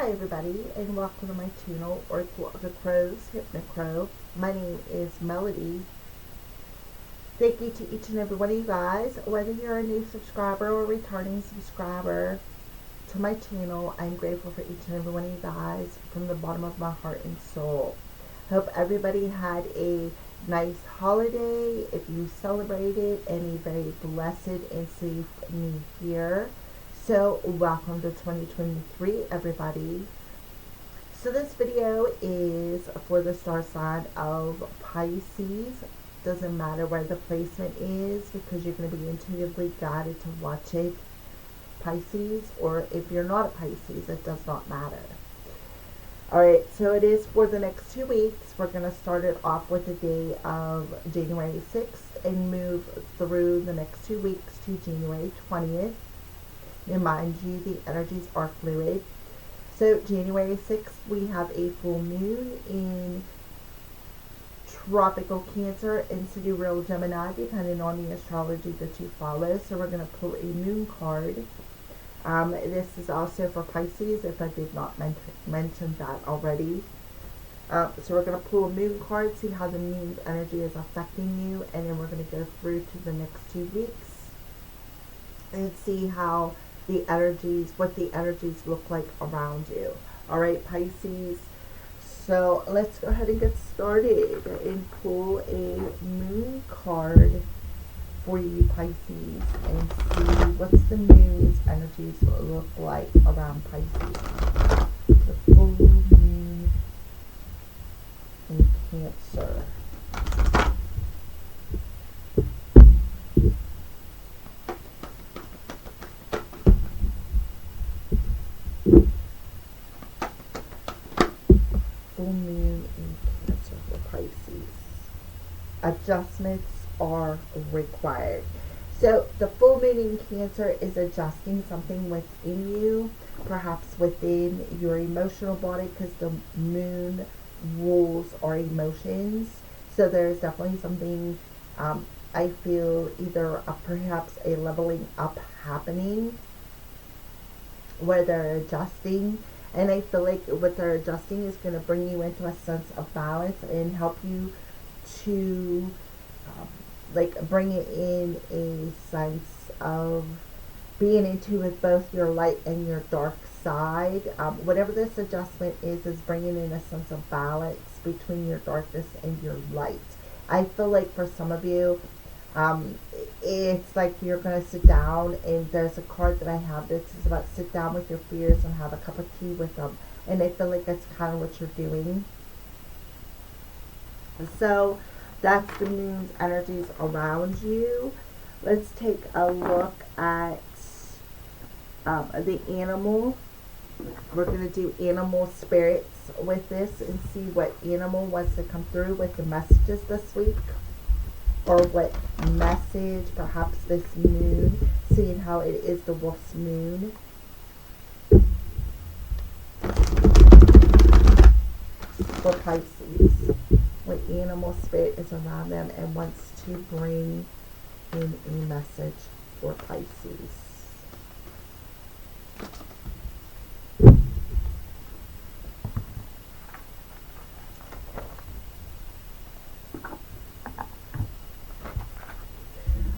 Hi everybody, and welcome to my channel, Oracle of the Crows, Hypnocrow. My name is Melody. Thank you to each and every one of you guys, whether you're a new subscriber or returning subscriber to my channel. I'm grateful for each and every one of you guys from the bottom of my heart and soul. Hope everybody had a nice holiday, if you celebrated, and a very blessed and safe new year. So welcome to 2023, everybody. So this video is for the star sign of Pisces. Doesn't matter where the placement is because you're going to be intuitively guided to watch it, Pisces, or if you're not a Pisces, it does not matter. Alright, so it is for the next 2 weeks. We're going to start it off with the day of January 6th and move through the next 2 weeks to January 20th. Remind you, the energies are fluid. So January 6th, we have a full moon in tropical Cancer and sidereal Gemini, depending on the astrology that you follow. So we're going to pull a moon card. This is also for Pisces, if I did not mention that already. So we're going to pull a moon card, see how the moon's energy is affecting you, and then we're going to go through to the next 2 weeks and see how the energies, what the energies look like around you. Alright, Pisces. So let's go ahead and get started and pull a moon card for you, Pisces, and see what's the moon's energies look like around Pisces. The full moon in Cancer. Full moon in Cancer for Pisces. Adjustments are required. So the full moon in Cancer is adjusting something within you, perhaps within your emotional body, because the moon rules our emotions. So there's definitely something, I feel, either perhaps a leveling up happening where they're adjusting. And I feel like what they're adjusting is going to bring you into a sense of balance and help you to bring it in a sense of being into with both your light and your dark side. Whatever this adjustment is bringing in a sense of balance between your darkness and your light. I feel like for some of you, it's like you're going to sit down, and there's a card that I have that says about sit down with your fears and have a cup of tea with them. And I feel like that's kind of what you're doing. So that's the moon's energies around you. Let's take a look at the animal. We're going to do animal spirits with this and see what animal wants to come through with the messages this week. Or what message, perhaps this moon, seeing how it is the wolf's moon. For Pisces, what animal spirit is around them and wants to bring in a message for Pisces.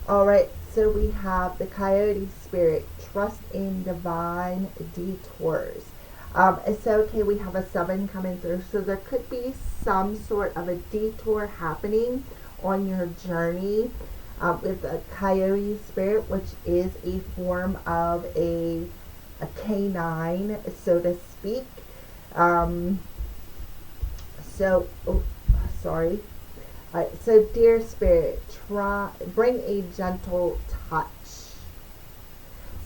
Alright, so we have the coyote spirit, trust in divine detours. Okay, we have a 7 coming through, so there could be some sort of a detour happening on your journey with the coyote spirit, which is a form of a canine, so to speak. So dear spirit, bring a gentle touch.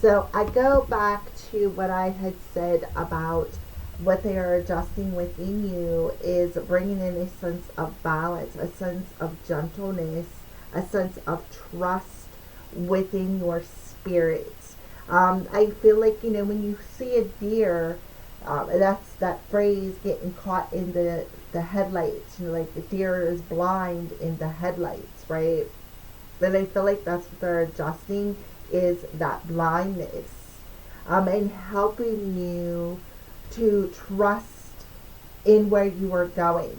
So I go back to what I had said about what they are adjusting within you is bringing in a sense of balance, a sense of gentleness, a sense of trust within your spirit. I feel like, when you see a deer, that's that phrase, getting caught in the headlights. Like the deer is blind in the headlights, right? But I feel like that's what they're adjusting, is that blindness. And helping you to trust in where you are going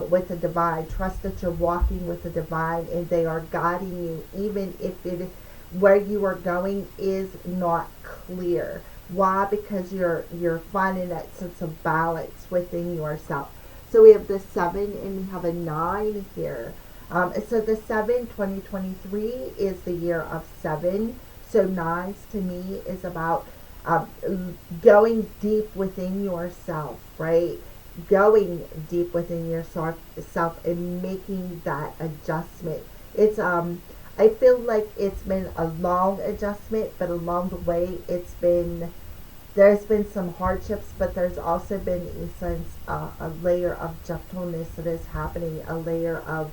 with the divine. Trust that you're walking with the divine and they are guiding you, even if where you are going is not clear. Why? Because you're finding that sense of balance within yourself. So we have the 7 and we have a 9 here. So the 7, 2023 is the year of 7. So 9s to me is about going deep within yourself, right? Going deep within yourself and making that adjustment. It's I feel like it's been a long adjustment, but along the way there's been some hardships, but there's also been a layer of gentleness that is happening, a layer of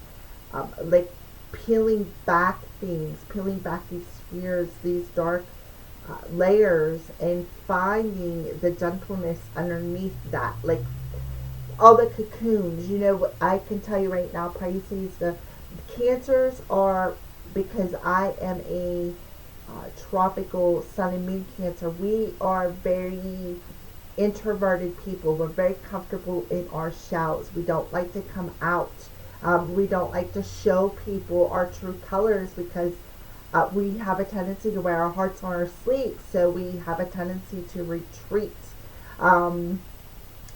like peeling back things, peeling back these fears, these dark layers, and finding the gentleness underneath that, like all the cocoons. You know what I can tell you right now, Pisces, the cancers are, because I am a tropical sun and moon Cancer, we are very introverted people. We're very comfortable in our shells. We don't like to come out. We don't like to show people our true colors because we have a tendency to wear our hearts on our sleeves. So we have a tendency to retreat. And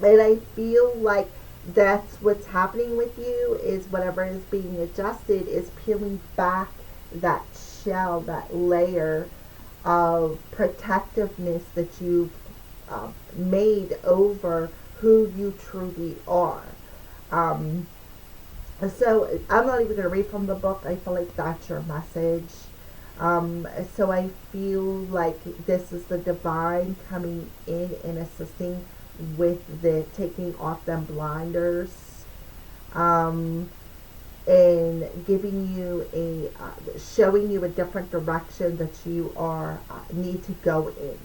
I feel like that's what's happening with you, is whatever is being adjusted is peeling back that shell, that layer of protectiveness that you've made over who you truly are. So I'm not even going to read from the book. I feel like that's your message. So I feel like this is the divine coming in and assisting with the taking off them blinders, and giving you showing you a different direction that you are need to go in.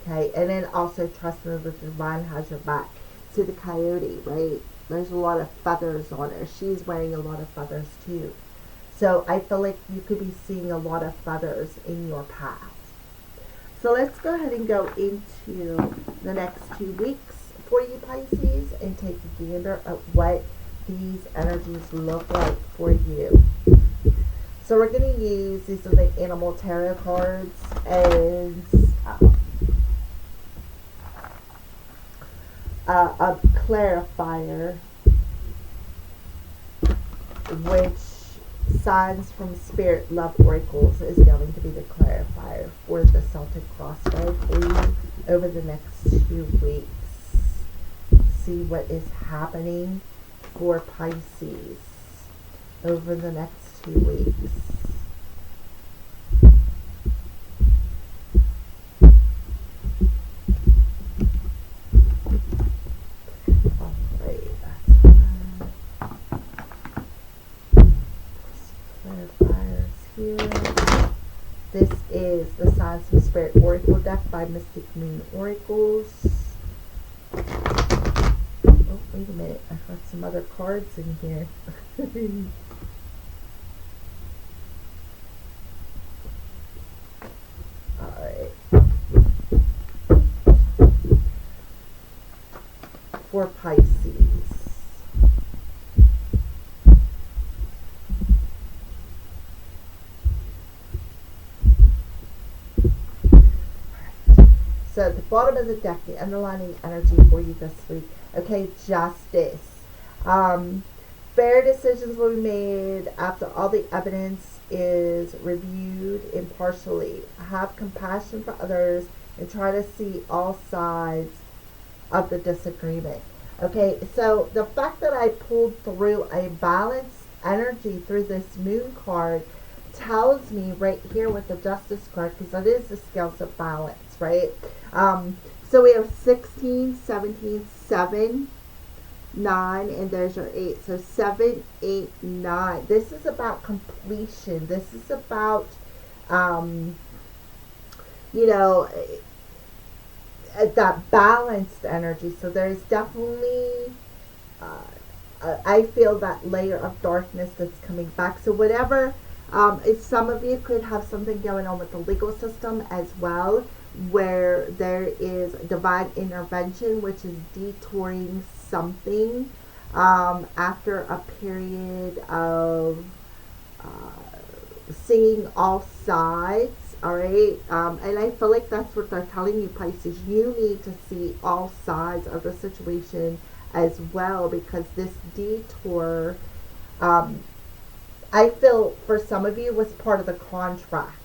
Okay, and then also trusting that the divine has your back. See the coyote, right? There's a lot of feathers on her. She's wearing a lot of feathers too. So I feel like you could be seeing a lot of feathers in your path. So let's go ahead and go into the next 2 weeks for you, Pisces, and take a gander at what these energies look like for you. So we're going to use, these are the animal tarot cards, as a clarifier, which Signs from Spirit Love Oracles is going to be the clarifier for the Celtic crossroad for you over the next 2 weeks. See what is happening for Pisces over the next 2 weeks. This is the Signs from Spirit Oracle deck by Mystic Moon Oracles. Oh, wait a minute. I've got some other cards in here. Alright. For Pisces. So at the bottom of the deck, the underlining energy for you this week. Okay, justice. Fair decisions will be made after all the evidence is reviewed impartially. Have compassion for others and try to see all sides of the disagreement. Okay, so the fact that I pulled through a balanced energy through this moon card tells me right here with the justice card, because that is the scales of balance, right? So we have 16, 17, 7, 9, and there's your 8. So 7, 8, 9. This is about completion. This is about, that balanced energy. So there's definitely, I feel that layer of darkness that's coming back. So whatever, if some of you could have something going on with the legal system as well, where there is divine intervention, which is detouring something after a period of seeing all sides. All right, and I feel like that's what they're telling you, Pisces. You need to see all sides of the situation as well, because this detour, um, I feel for some of you, was part of the contract.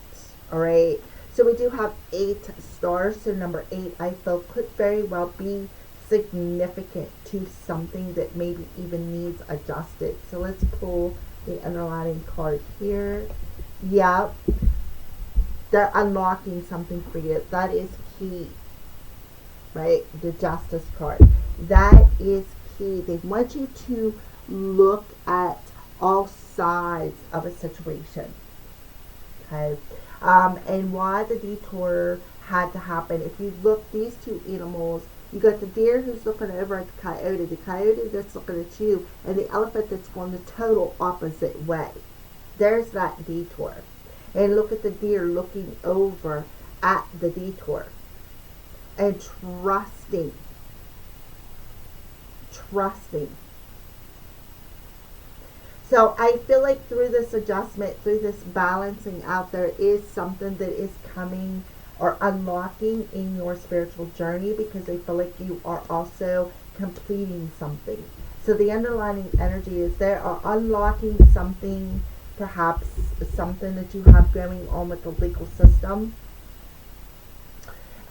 All right, so we do have 8 stars. So number 8, I feel, could very well be significant to something that maybe even needs adjusted. So let's pull the underlining card here. Yep, they're unlocking something for you. That is key, right? The Justice card. That is key. They want you to look at all sides of a situation. Okay. And why the detour had to happen. If you look, these two animals, you got the deer who's looking over at the coyote that's looking at you, and the elephant that's going the total opposite way. There's that detour. And look at the deer looking over at the detour and trusting. So I feel like through this adjustment, through this balancing out, there is something that is coming or unlocking in your spiritual journey, because I feel like you are also completing something. So the underlying energy is there are unlocking something, perhaps something that you have going on with the legal system.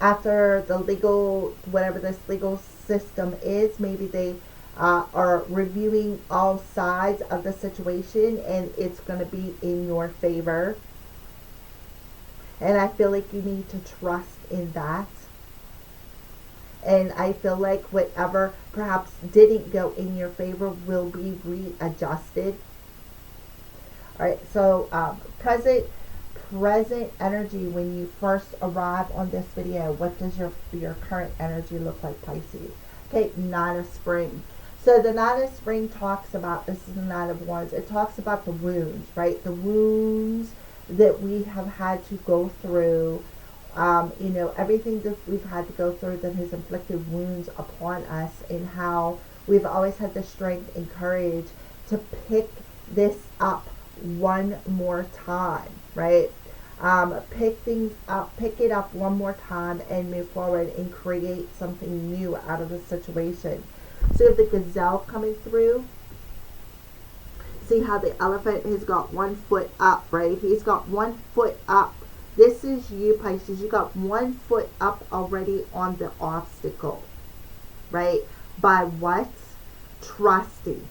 After the legal, whatever this legal system is, maybe they are reviewing all sides of the situation, and it's going to be in your favor. And I feel like you need to trust in that. And I feel like whatever perhaps didn't go in your favor will be readjusted. All right, so present energy when you first arrive on this video. What does your current energy look like, Pisces? Okay, Nine of Spring. So the Nine of Spring talks about, this is the Nine of Wands, it talks about the wounds, right? The wounds that we have had to go through, everything that we've had to go through that has inflicted wounds upon us, and how we've always had the strength and courage to pick this up one more time, right? Pick things up, pick it up one more time and move forward and create something new out of the situation. So you have the gazelle coming through. See how the elephant has got 1 foot up, right? He's got 1 foot up. This is you, Pisces. You got 1 foot up already on the obstacle, right? By what? Trusting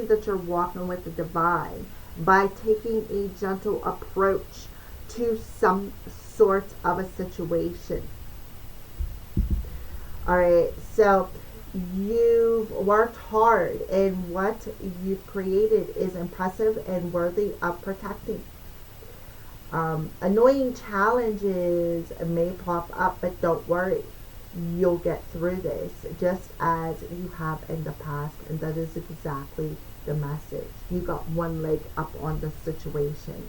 that you're walking with the divine, by taking a gentle approach to some sort of a situation. All right, so you've worked hard, and what you've created is impressive and worthy of protecting. Annoying challenges may pop up, but don't worry. You'll get through this just as you have in the past, and that is exactly the message. You got one leg up on the situation,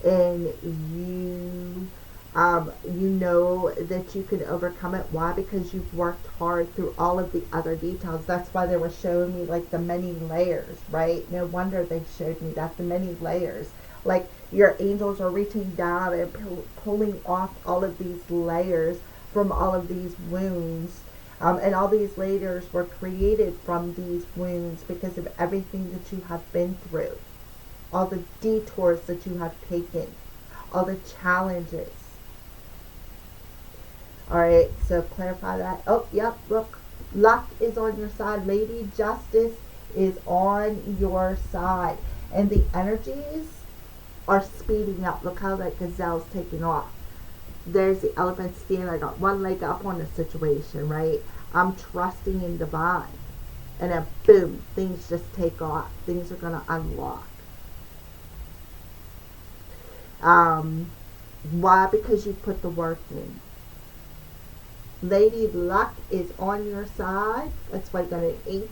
and you know that you can overcome it. Why? Because you've worked hard through all of the other details. That's why they were showing me like the many layers, right? No wonder they showed me that, the many layers. Like your angels are reaching down and pulling off all of these layers from all of these wounds. And all these layers were created from these wounds because of everything that you have been through. All the detours that you have taken. All the challenges. Alright, so clarify that. Oh, yep, look. Luck is on your side. Lady Justice is on your side. And the energies are speeding up. Look how that gazelle's taking off. There's the elephant standing. I got one leg up on the situation, right? I'm trusting in divine. And then boom, things just take off. Things are going to unlock. Why? Because you put the work in. Lady Luck is on your side. That's why you got an 8.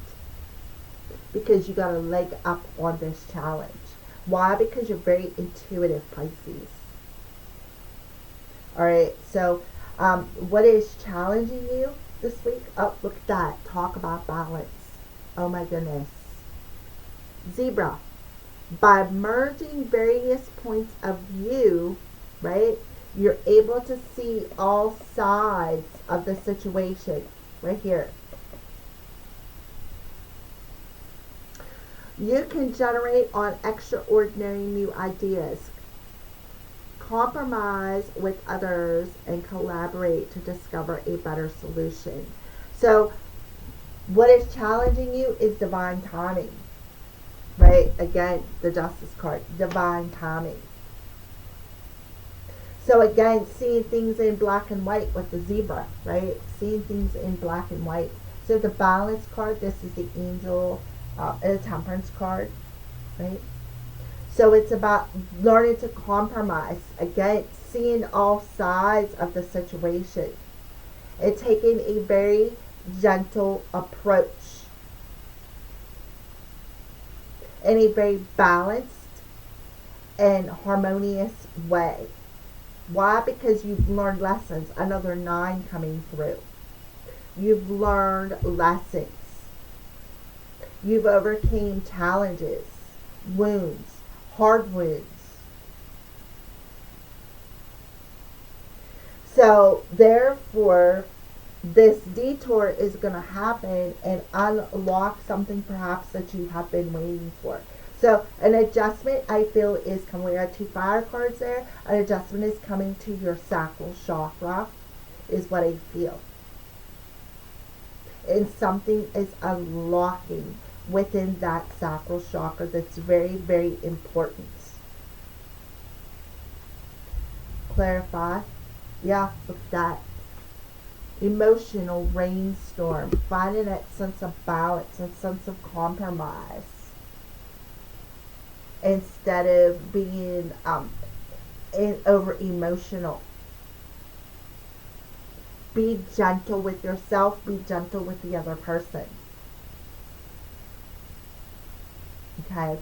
Because you got a leg up on this challenge. Why? Because you're very intuitive, Pisces. All right, so what is challenging you this week? Oh, look at that. Talk about balance. Oh my goodness. Zebra. By merging various points of view, right, you're able to see all sides of the situation. Right here. You can generate on extraordinary new ideas, compromise with others, and collaborate to discover a better solution. So, what is challenging you is divine timing, right? Again, the Justice card, divine timing. So again, seeing things in black and white with the zebra, right? Seeing things in black and white. So the balance card, this is the angel, and the temperance card, right? So it's about learning to compromise. Again, seeing all sides of the situation. And taking a very gentle approach. In a very balanced and harmonious way. Why? Because you've learned lessons. Another 9 coming through. You've learned lessons. You've overcame challenges, wounds, hard wounds. So therefore, this detour is going to happen and unlock something perhaps that you have been waiting for. So an adjustment, I feel, is coming. We got 2 fire cards there. An adjustment is coming to your sacral chakra, is what I feel. And something is unlocking within that sacral chakra that's very, very important. Clarify. Yeah, look at that. Emotional rainstorm. Finding that sense of balance and sense of compromise. Instead of being over emotional. Be gentle with yourself. Be gentle with the other person. Okay.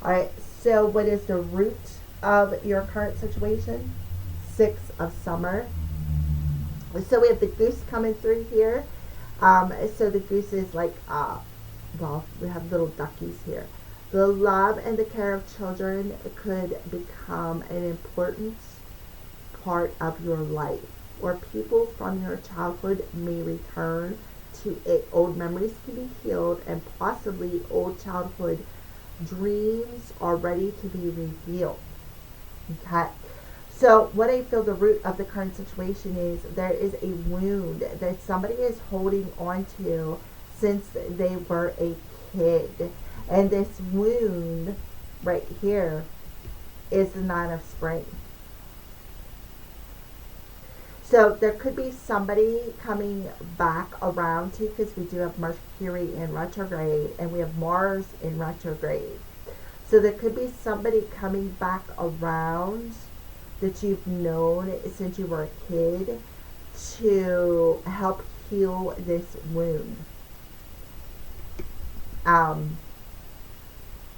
Alright, so what is the root of your current situation? 6 of summer. So we have the goose coming through here. So the goose is like, well, we have little duckies here. The love and the care of children could become an important part of your life. Or people from your childhood may return to it. Old memories can be healed, and possibly old childhood dreams are ready to be revealed. Okay. So what I feel the root of the current situation is, there is a wound that somebody is holding on to since they were a kid. And this wound right here is the 9 of spring. So there could be somebody coming back around to, because we do have Mercury in retrograde and we have Mars in retrograde. So there could be somebody coming back around that you've known since you were a kid to help heal this wound.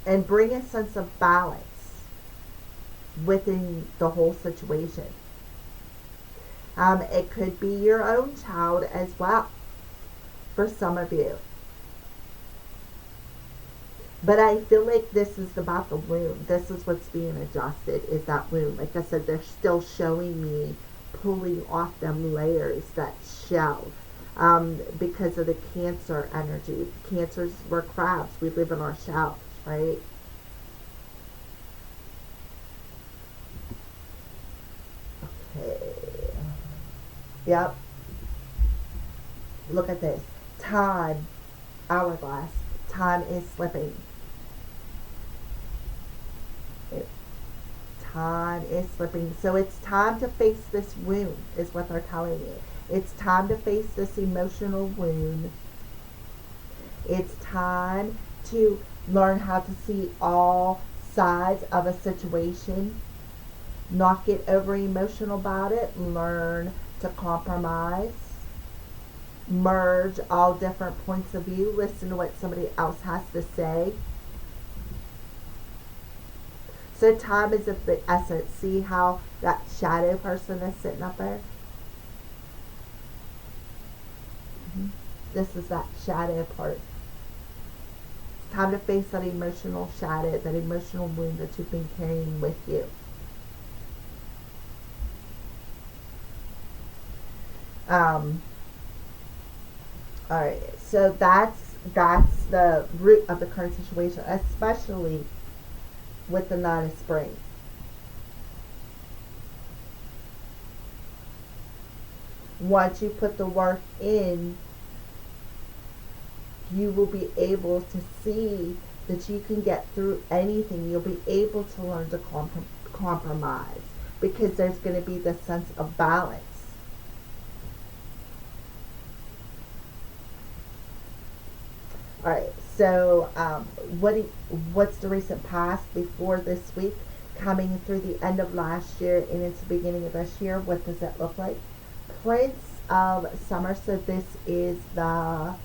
And bring a sense of balance within the whole situation. It could be your own child as well for some of you. But I feel like this is about the wound. This is what's being adjusted, is that wound. Like I said, they're still showing me pulling off them layers, that shell. Because of the Cancer energy. Cancers, we're crabs. We live in our shells, right? Okay. Yep. Look at this. Time. Hourglass. Time is slipping. Time is slipping. So it's time to face this wound, is what they're telling you. It's time to face this emotional wound. It's time to learn how to see all sides of a situation. Not get over emotional about it. Learn to compromise. Merge all different points of view. Listen to what somebody else has to say. So time is of the essence. See how that shadow person that's sitting up there. This is that shadow part. It's time to face that emotional shadow, that emotional wound that you've been carrying with you. Alright, so that's the root of the current situation, especially with the Nine of Spring. Once you put the work in, you will be able to see that you can get through anything. You'll be able to learn to compromise, because there's going to be this sense of balance. All right, so what's the recent past before this week, coming through the end of last year and into the beginning of this year? What does it look like? Prince of Summer. So this is the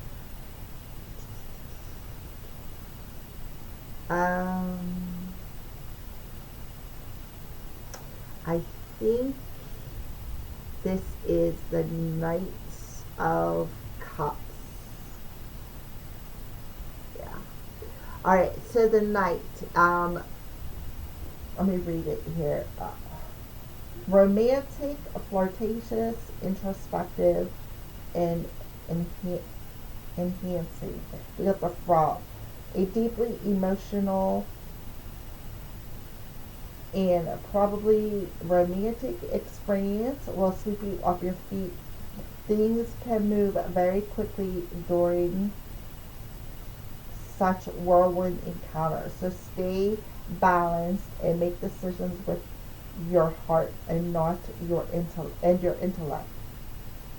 I think this is the Knight of Cups. Yeah. Alright, so the Knight, let me read it here. Romantic, flirtatious, introspective, and enhancing. We got the Frog. A deeply emotional and probably romantic experience will sweep you off your feet. Things can move very quickly during such whirlwind encounters. So stay balanced and make decisions with your heart and not your intellect.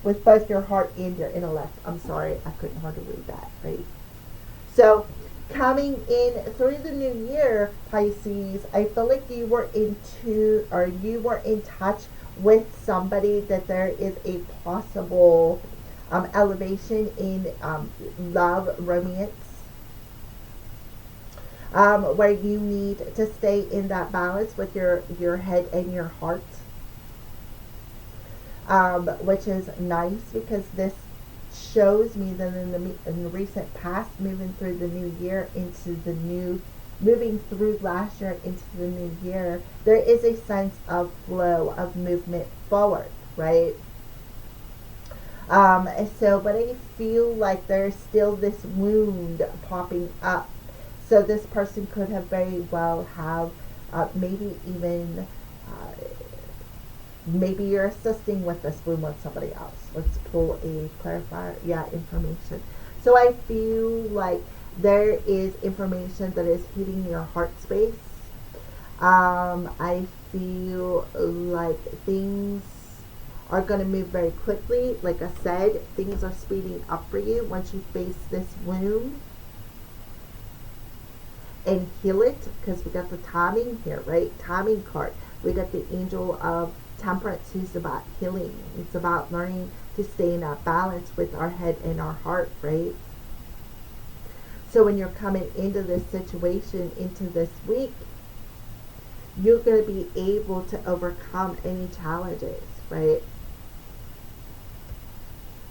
With both your heart and your intellect. I'm sorry, I couldn't hardly read that, right? So coming in through the new year, Pisces, I feel like you were in touch with somebody, that there is a possible elevation in love, romance, where you need to stay in that balance with your head and your heart, which is nice, because this shows me that in the recent past, moving through the new year into the new, moving through last year into the new year, there is a sense of flow, of movement forward, right? But I feel like there's still this wound popping up. So this person could have very well have maybe even maybe you're assisting with this wound with somebody else. Let's pull a clarifier. Yeah, information. So I feel like there is information that is hitting your heart space. I feel like things are going to move very quickly. Like I said, things are speeding up for you once you face this wound and heal it, because we got the timing here, right? Timing card. We got the Angel of Temperance, who's about healing. It's about learning to stay in that balance with our head and our heart, right? So when you're coming into this situation, into this week, you're going to be able to overcome any challenges, right?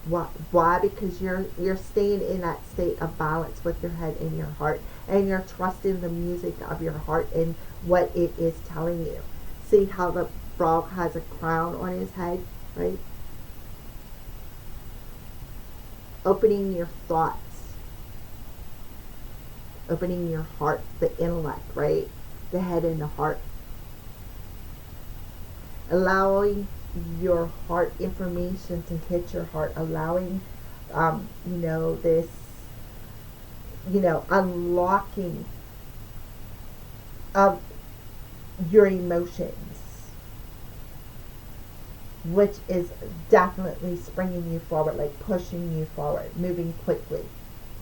Why? Because you're staying in that state of balance with your head and your heart, and you're trusting the music of your heart and what it is telling you. See how the frog has a crown on his head, right? Opening your thoughts, opening your heart, the intellect, right? The head and the heart. Allowing your heart information to hit your heart, allowing this unlocking of your emotions, which is definitely springing you forward, like pushing you forward, moving quickly.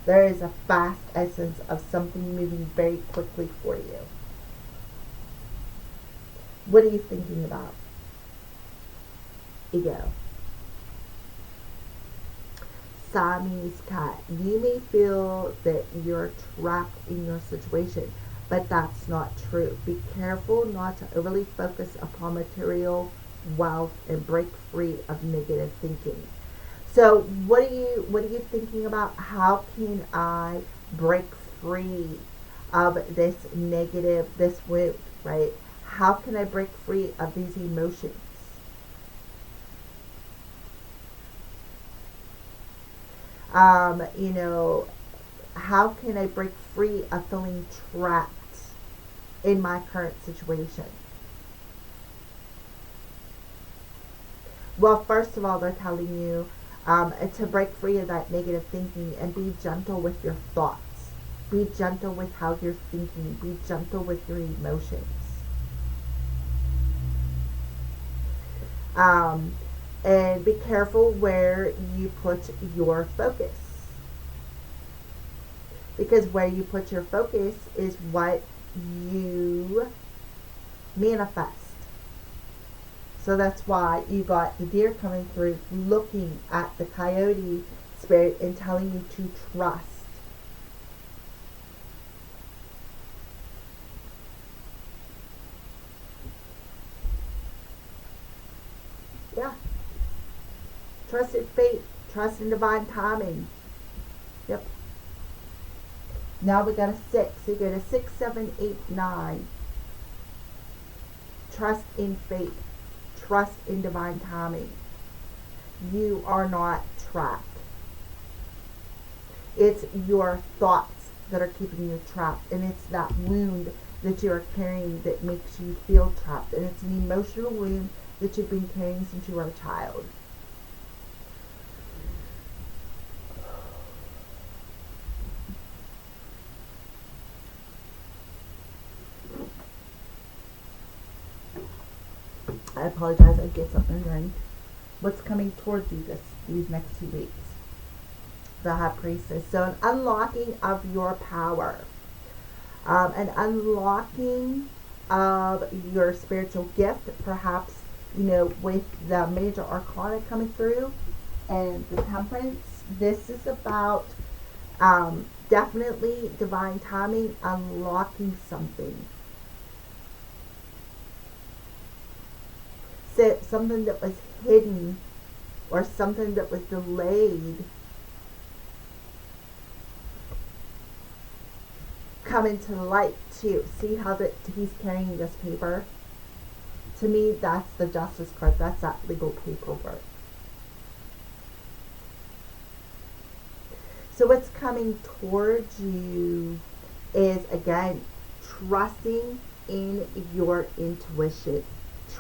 There is a fast essence of something moving very quickly for you. What are you thinking about? Ego. Siamese cat. You may feel that you're trapped in your situation. but that's not true. Be careful not to overly focus upon material wealth and break free of negative thinking. So what are you thinking about? How can I break free of this negative, this wound, right? How can I break free of these emotions? You know, how can I break free of feeling trapped in my current situation? Well, first of all, they're telling you to break free of that negative thinking and be gentle with your thoughts. Be gentle with how you're thinking. Be gentle with your emotions. Um, and be careful where you put your focus. Because where you put your focus is what you manifest. So that's why you got the deer coming through, looking at the coyote spirit and telling you to trust. Yeah. Trust in fate. Trust in divine timing. Yep. Now we got a 6. So you get a 6, 7, 8, 9. Trust in fate. Trust in divine timing. You are not trapped. It's your thoughts that are keeping you trapped. And it's that wound that you are carrying that makes you feel trapped. And it's an emotional wound that you've been carrying since you were a child. I apologize, I get something during what's coming towards you these next 2 weeks. The High Priestess. So an unlocking of your power. An unlocking of your spiritual gift, perhaps, you know, with the major arcana coming through and the Temperance. This is about definitely divine timing, unlocking something. So something that was hidden or something that was delayed coming to the light too. See how that he's carrying this paper? To me, that's the Justice card. That's that legal paperwork. So what's coming towards you is, again, trusting in your intuition.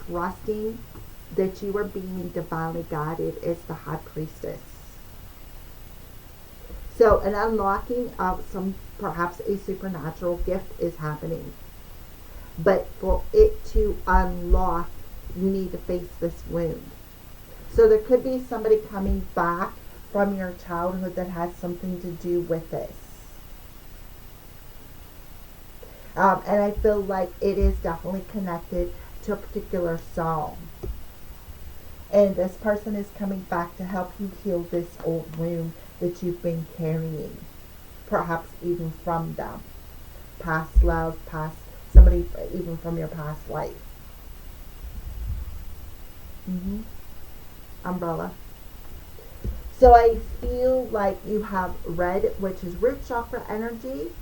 Trusting that you are being divinely guided as the High Priestess. So an unlocking of some, perhaps a supernatural gift is happening. But for it to unlock, you need to face this wound. So there could be somebody coming back from your childhood that has something to do with this. And I feel like it is definitely connected to a particular song. And this person is coming back to help you heal this old wound that you've been carrying. Perhaps even from them. Past love, past somebody, even from your past life. Umbrella. So I feel like you have red, which is root chakra energy.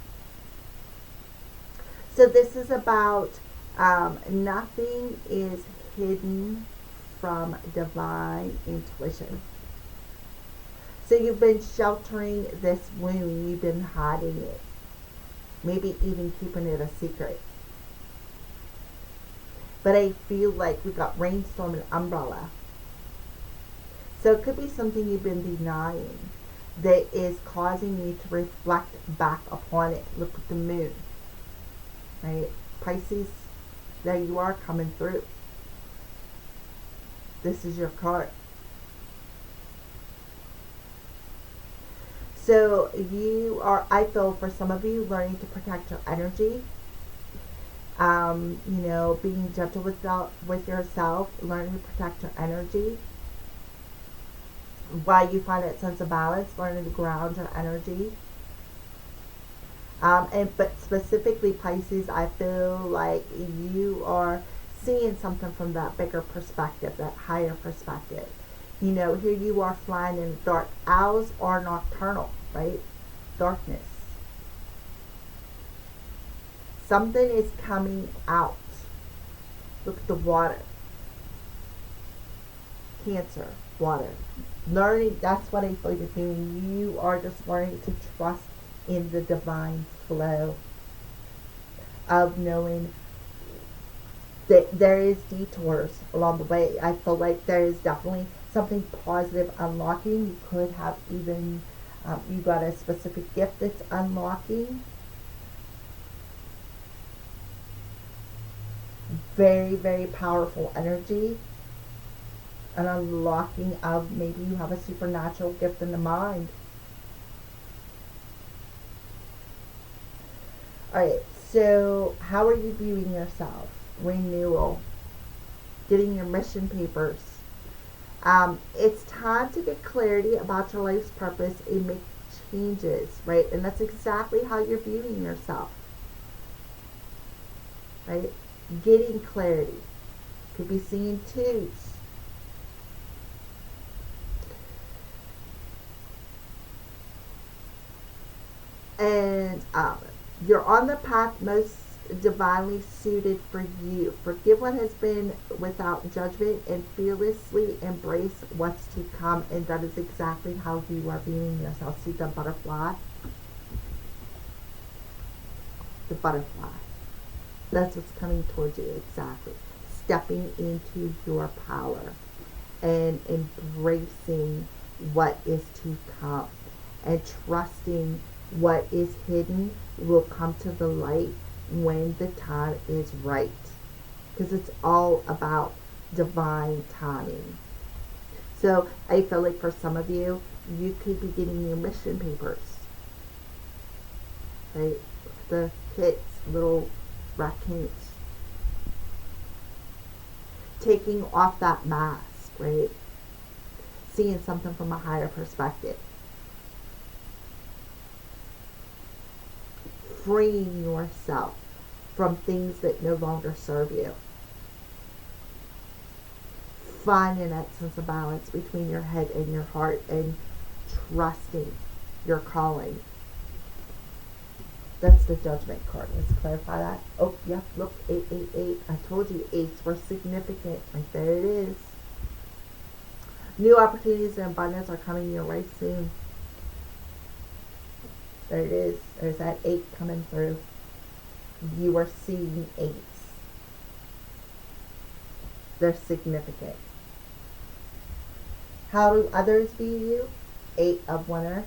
So this is about nothing is hidden from divine intuition. So you've been sheltering this wound. You've been hiding it. Maybe even keeping it a secret. But I feel like we got rainstorm and umbrella. So it could be something you've been denying that is causing you to reflect back upon it. Look at the moon. Right? Pisces, there you are coming through. This is your card. So you are, I feel for some of you, learning to protect your energy. You know, being gentle with yourself, learning to protect your energy. While you find that sense of balance, learning to ground your energy. But specifically Pisces, I feel like you are seeing something from that bigger perspective, that higher perspective. You know, here you are flying in the dark. Owls are nocturnal, right? Darkness. Something is coming out. Look at the water. Cancer, water. Learning, that's what I feel you're doing. You are just learning to trust in the divine flow of knowing that there is detours along the way. I feel like there is definitely something positive unlocking. You could have even, you got a specific gift that's unlocking. Very, very powerful energy. An unlocking of, maybe you have a supernatural gift in the mind. Alright, so how are you viewing yourself? Renewal. Getting your mission papers. It's time to get clarity about your life's purpose and make changes, right? And that's exactly how you're viewing yourself, right? Getting clarity. Could be seeing twos. And you're on the path most divinely suited for you. Forgive what has been without judgment and fearlessly embrace what's to come. And that is exactly how you are viewing yourself. See the butterfly? The butterfly. That's what's coming towards you, exactly. Stepping into your power and embracing what is to come and trusting what is hidden will come to the light when the time is right. Because it's all about divine timing. So I feel like for some of you, you could be getting your mission papers. Right? The kids, little raccoons. Taking off that mask, right? Seeing something from a higher perspective. Freeing yourself from things that no longer serve you. Finding that sense of balance between your head and your heart and trusting your calling. That's the Judgment card. Let's clarify that. Oh, yep, look, 888. I told you, 8s were significant. Right there it is. New opportunities and abundance are coming your way soon. There it is. There's that 8 coming through. You are seeing 8s. They're significant. How do others view you? 8 of Winter.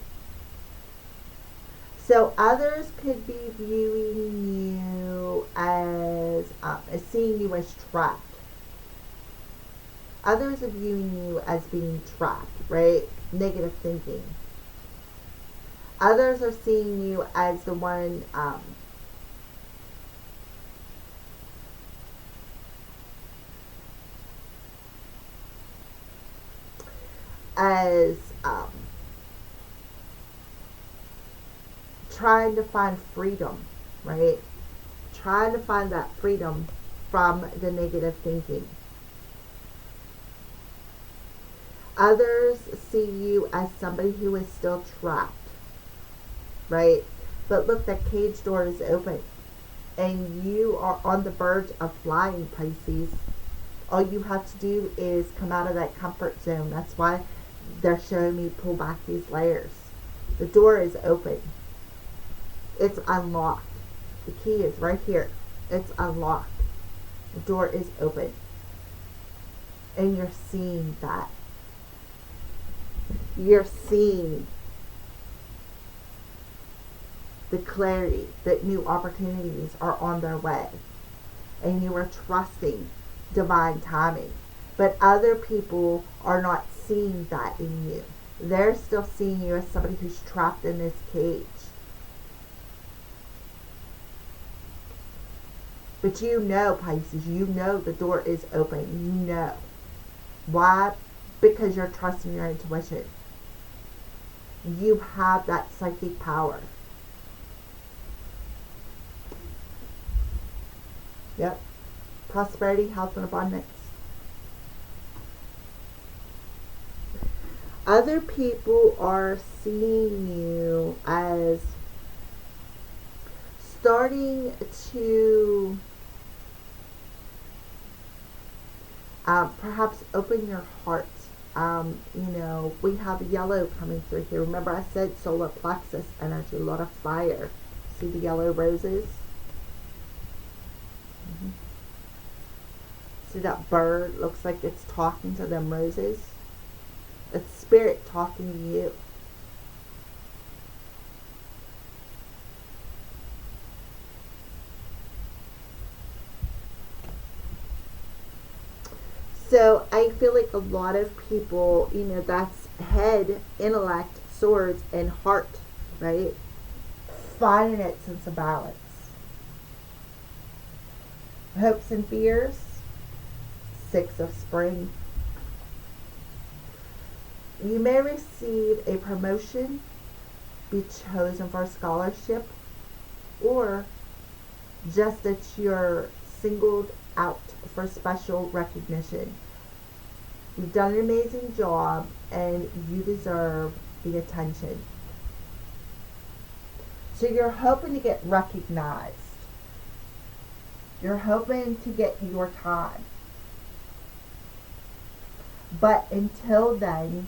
So others could be viewing you as seeing you as trapped. Others are viewing you as being trapped, right? Negative thinking. Others are seeing you as the one as trying to find freedom, right? Trying to find that freedom from the negative thinking. Others see you as somebody who is still trapped, right? But look, that cage door is open and you are on the verge of flying, Pisces. All you have to do is come out of that comfort zone. That's why they're showing me pull back these layers. The door is open. It's unlocked. The key is right here. It's unlocked. The door is open. And you're seeing that. You're seeing the clarity that new opportunities are on their way. And you are trusting divine timing. But other people are not seeing that in you. They're still seeing you as somebody who's trapped in this cage. But you know, Pisces, you know the door is open. You know. Why? Because you're trusting your intuition. You have that psychic power. Yep. Prosperity, health, and abundance. Other people are seeing you as starting to perhaps open your heart. We have yellow coming through here. Remember I said solar plexus energy, a lot of fire. See the yellow roses? Mm-hmm. See that bird? Looks like it's talking to them roses. It's spirit talking to you. So I feel like a lot of people, that's head, intellect, swords, and heart, right? Finding its sense of balance. Hopes and fears, 6 of spring. You may receive a promotion, be chosen for a scholarship, or just that you're singled out for special recognition. You've done an amazing job and you deserve the attention. So you're hoping to get recognized. You're hoping to get your time. But until then,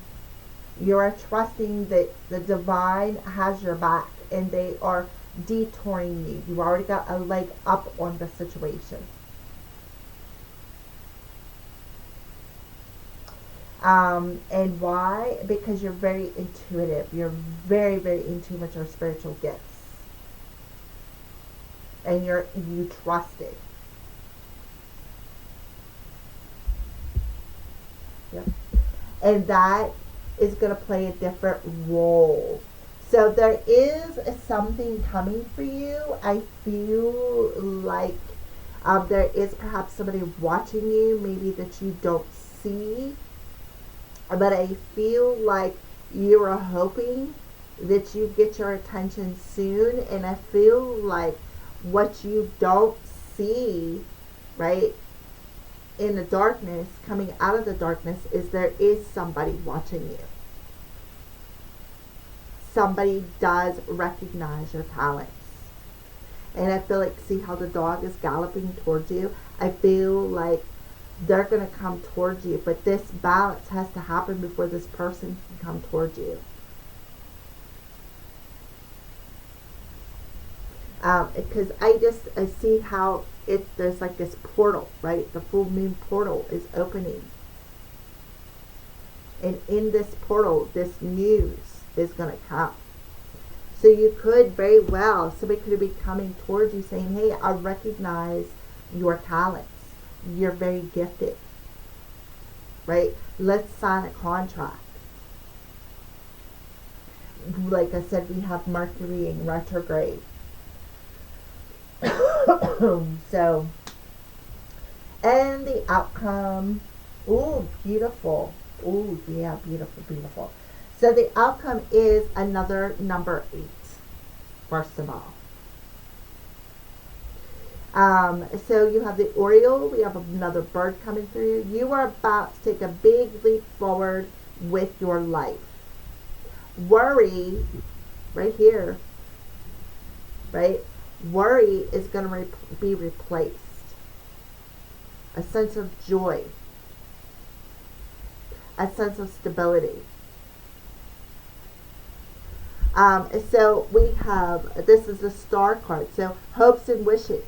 you are trusting that the divine has your back and they are detouring you. You've already got a leg up on the situation. And why? Because you're very intuitive. You're very, very in tune with your spiritual gifts. And you trust it. Yep. And that is going to play a different role. So there is something coming for you. I feel like there is perhaps somebody watching you, maybe that you don't see. But I feel like you are hoping that you get your attention soon. And I feel like what you don't see, right, in the darkness, coming out of the darkness, is there is somebody watching you. Somebody does recognize your talents. And I feel like, see how the dog is galloping towards you? I feel like they're going to come towards you. But this balance has to happen before this person can come towards you. Because I see how there's like this portal, right? The full moon portal is opening. And in this portal, this news is going to come. So you could very well, somebody could be coming towards you saying, hey, I recognize your talents. You're very gifted, right? Let's sign a contract. Like I said, we have Mercury in retrograde. So, and the outcome, ooh, beautiful. Ooh, yeah, beautiful, beautiful. So the outcome is another number 8, first of all. So you have the Oriole, we have another bird coming through. You are about to take a big leap forward with your life. Worry, right here, right? Worry is going to be replaced. A sense of joy. A sense of stability. So we have, this is the star card. So hopes and wishes.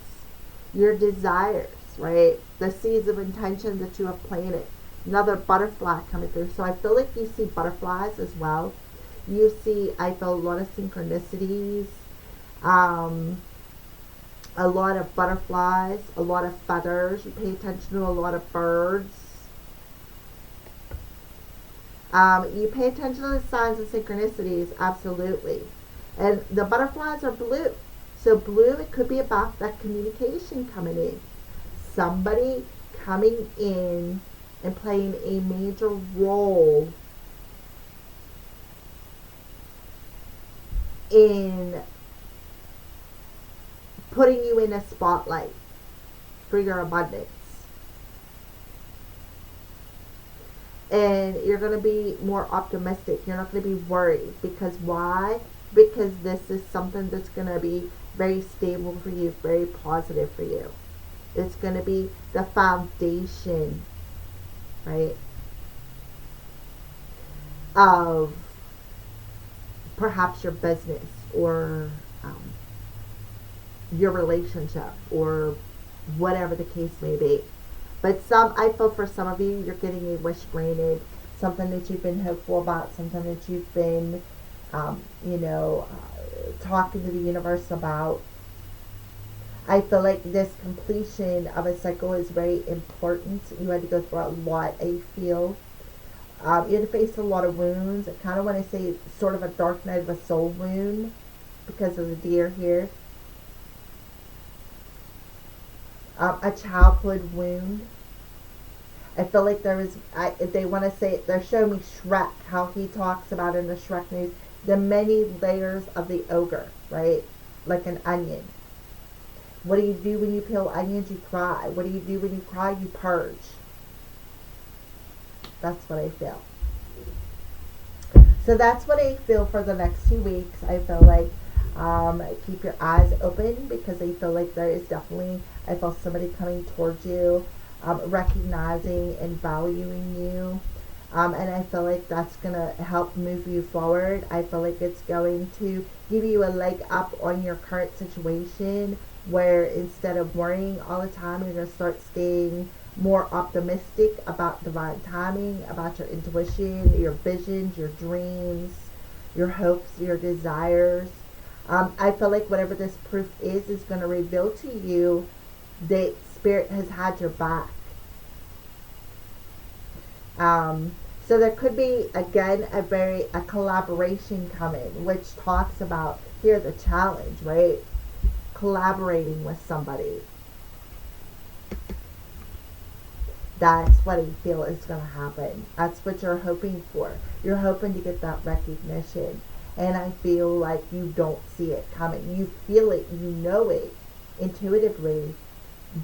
Your desires, right? The seeds of intention that you have planted. Another butterfly coming through. So I feel like you see butterflies as well. You see, I feel a lot of synchronicities. A lot of butterflies, a lot of feathers. You pay attention to a lot of birds. You pay attention to the signs and synchronicities, absolutely. And the butterflies are blue. So blue, it could be about that communication coming in. Somebody coming in and playing a major role in putting you in a spotlight. for your abundance. And you're going to be more optimistic. You're not going to be worried. Because why? Because this is something that's going to be very stable for you, very positive for you. It's going to be the foundation, right, of perhaps your business or your relationship or whatever the case may be. But I feel for some of you, you're getting a wish granted, something that you've been hopeful about, something that you've been, talking to the universe about. I feel like this completion of a cycle is very important. You had to go through a lot, I feel. You had to face a lot of wounds. I kind of want to say sort of a dark night of a soul wound because of the deer here. A childhood wound. I feel like they want to say, they're showing me Shrek, how he talks about in the Shrek news, the many layers of the ogre, right? Like an onion. What do you do when you peel onions? You cry. What do you do when you cry? You purge. That's what I feel. So that's what I feel for the next 2 weeks. I feel like keep your eyes open because I feel like there is definitely, I feel somebody coming towards you, recognizing and valuing you. And I feel like that's going to help move you forward. I feel like it's going to give you a leg up on your current situation where instead of worrying all the time, you're going to start staying more optimistic about divine timing, about your intuition, your visions, your dreams, your hopes, your desires. I feel like whatever this proof is going to reveal to you that Spirit has had your back. So there could be, again, a collaboration coming, which talks about, here, the challenge, right? Collaborating with somebody. That's what I feel is going to happen. That's what you're hoping for. You're hoping to get that recognition. And I feel like you don't see it coming. You feel it, you know it intuitively,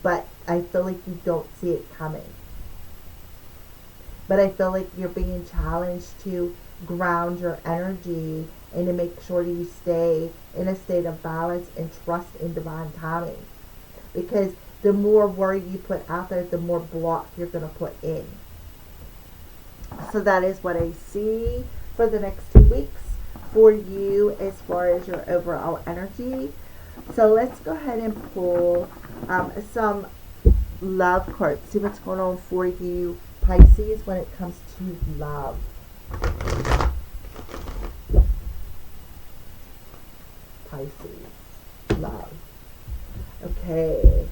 but I feel like you don't see it coming. But I feel like you're being challenged to ground your energy and to make sure that you stay in a state of balance and trust in divine timing. Because the more worry you put out there, the more block you're going to put in. So that is what I see for the next 2 weeks for you as far as your overall energy. So let's go ahead and pull some love cards. See what's going on for you, Pisces, when it comes to love. Pisces, love. Okay.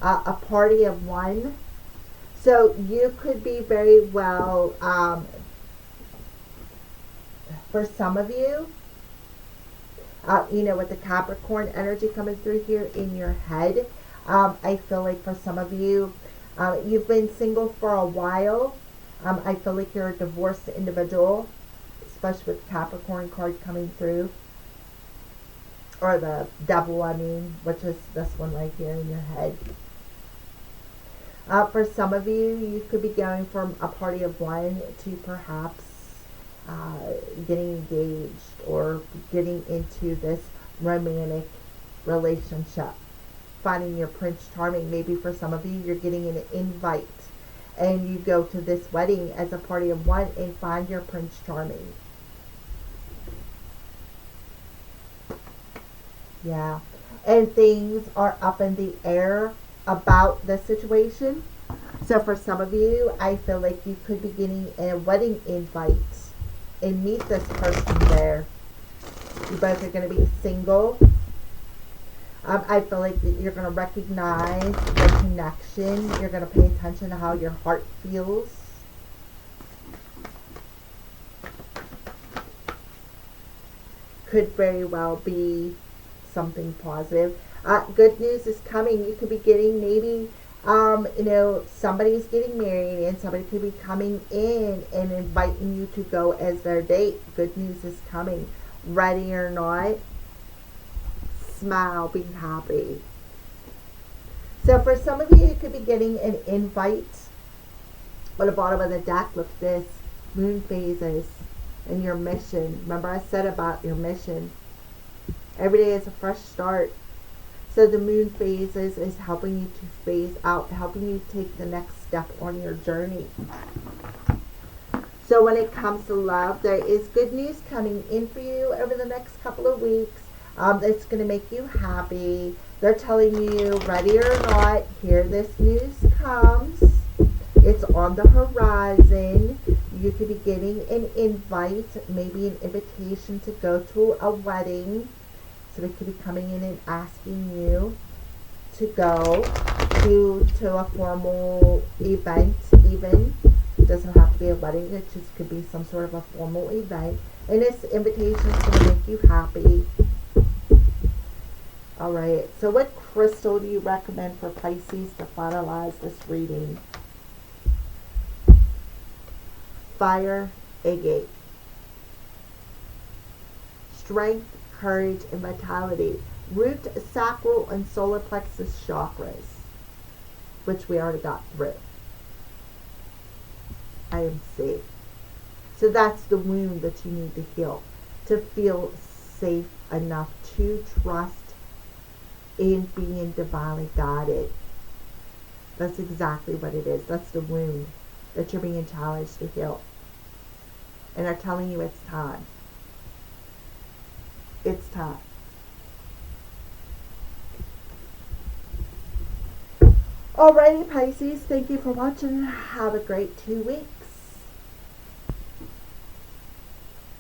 A party of one. So you could be very well, for some of you, with the Capricorn energy coming through here in your head, I feel like for some of you, you've been single for a while. I feel like you're a divorced individual, especially with the Capricorn card coming through. Or the devil, which is this one right here in your head. For some of you, you could be going from a party of one to perhaps getting engaged or getting into this romantic relationship. Finding your Prince Charming. Maybe for some of you, you're getting an invite and you go to this wedding as a party of one and find your Prince Charming. Yeah. And things are up in the air about the situation. So for some of you, I feel like you could be getting a wedding invite and meet this person there. You both are going to be single. I feel like you're going to recognize the connection. You're going to pay attention to how your heart feels. Could very well be something positive. Good news is coming. You could be getting maybe, somebody's getting married and somebody could be coming in and inviting you to go as their date. Good news is coming. Ready or not, smile, be happy. So for some of you, you could be getting an invite on the bottom of the deck. Look at this. Moon phases and your mission. Remember I said about your mission. Every day is a fresh start. So the moon phases is helping you to phase out, helping you take the next step on your journey. So when it comes to love, there is good news coming in for you over the next couple of weeks. It's going to make you happy. They're telling you, ready or not, here this news comes. It's on the horizon. You could be getting an invite, maybe an invitation to go to a wedding. So they could be coming in and asking you to go to a formal event even. It doesn't have to be a wedding. It just could be some sort of a formal event. And this invitation is going to make you happy. Alright, so what crystal do you recommend for Pisces to finalize this reading? Fire, agate. Strength, courage, and vitality. Root, sacral, and solar plexus chakras, which we already got through. IMC. So that's the wound that you need to heal, to feel safe enough to trust in being divinely guided. That's exactly what it is. That's the wound that you're being challenged to heal. And they're telling you it's time. It's time. Alrighty, Pisces, thank you for watching. Have a great 2 weeks.